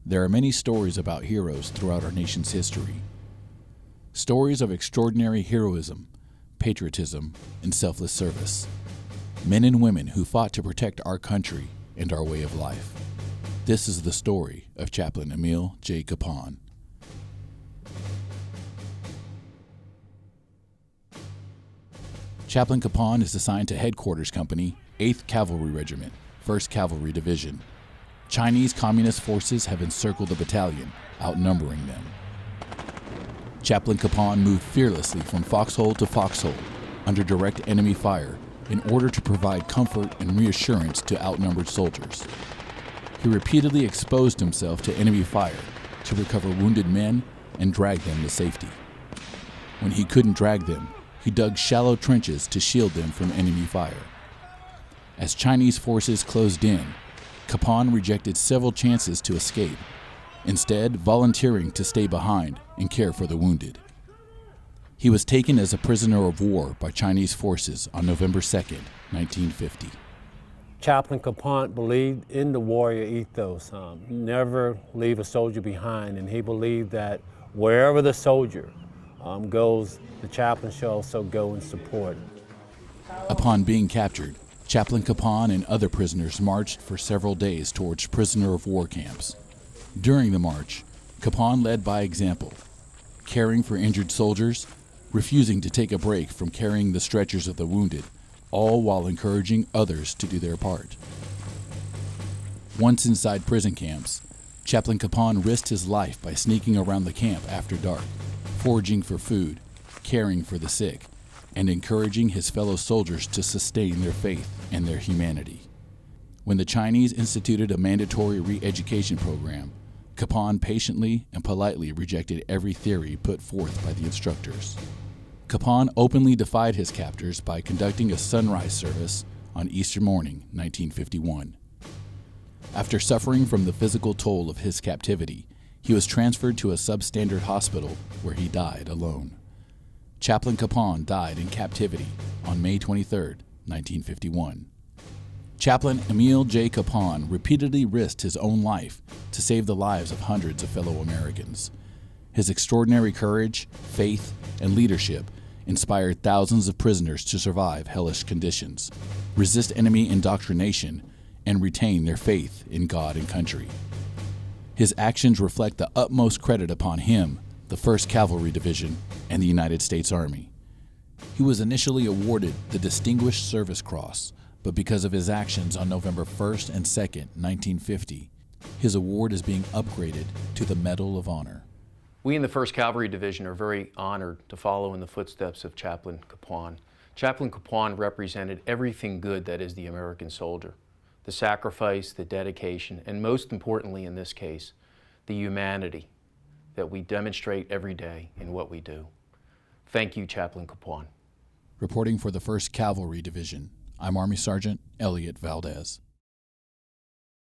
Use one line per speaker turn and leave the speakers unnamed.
There are many stories about heroes throughout our nation's history. Stories of extraordinary heroism, patriotism, and selfless service. Men and women who fought to protect our country and our way of life. This is the story of Chaplain Emil J. Capon. Chaplain Capon is assigned to Headquarters Company, 8th Cavalry Regiment, 1st Cavalry Division. Chinese Communist forces have encircled the battalion, outnumbering them. Chaplain Capon moved fearlessly from foxhole to foxhole under direct enemy fire in order to provide comfort and reassurance to outnumbered soldiers. He repeatedly exposed himself to enemy fire to recover wounded men and drag them to safety. When he couldn't drag them, he dug shallow trenches to shield them from enemy fire. As Chinese forces closed in, Capon rejected several chances to escape, instead volunteering to stay behind and care for the wounded. He was taken as a prisoner of war by Chinese forces on November 2nd, 1950.
Chaplain Capon believed in the warrior ethos, never leave a soldier behind, and he believed that wherever the soldier goes, the chaplain shall also go and support.
Upon being captured, Chaplain Capon and other prisoners marched for several days towards prisoner of war camps. During the march, Capon led by example, caring for injured soldiers, refusing to take a break from carrying the stretchers of the wounded, all while encouraging others to do their part. Once inside prison camps, Chaplain Capon risked his life by sneaking around the camp after dark, foraging for food, caring for the sick, and encouraging his fellow soldiers to sustain their faith and their humanity. When the Chinese instituted a mandatory re-education program, Capon patiently and politely rejected every theory put forth by the instructors. Capon openly defied his captors by conducting a sunrise service on Easter morning, 1951. After suffering from the physical toll of his captivity, he was transferred to a substandard hospital where he died alone. Chaplain Capon died in captivity on May 23, 1951. Chaplain Emil J. Capon repeatedly risked his own life to save the lives of hundreds of fellow Americans. His extraordinary courage, faith, and leadership inspired thousands of prisoners to survive hellish conditions, resist enemy indoctrination, and retain their faith in God and country. His actions reflect the utmost credit upon him, the 1st Cavalry Division, and the United States Army. He was initially awarded the Distinguished Service Cross, but because of his actions on November 1st and 2nd, 1950, his award is being upgraded to the Medal of Honor.
We in the 1st Cavalry Division are very honored to follow in the footsteps of Chaplain Capon. Chaplain Capon represented everything good that is the American soldier. The sacrifice, the dedication, and most importantly in this case, the humanity that we demonstrate every day in what we do. Thank you, Chaplain Capon.
Reporting for the 1st Cavalry Division, I'm Army Sergeant Elliot Valdez.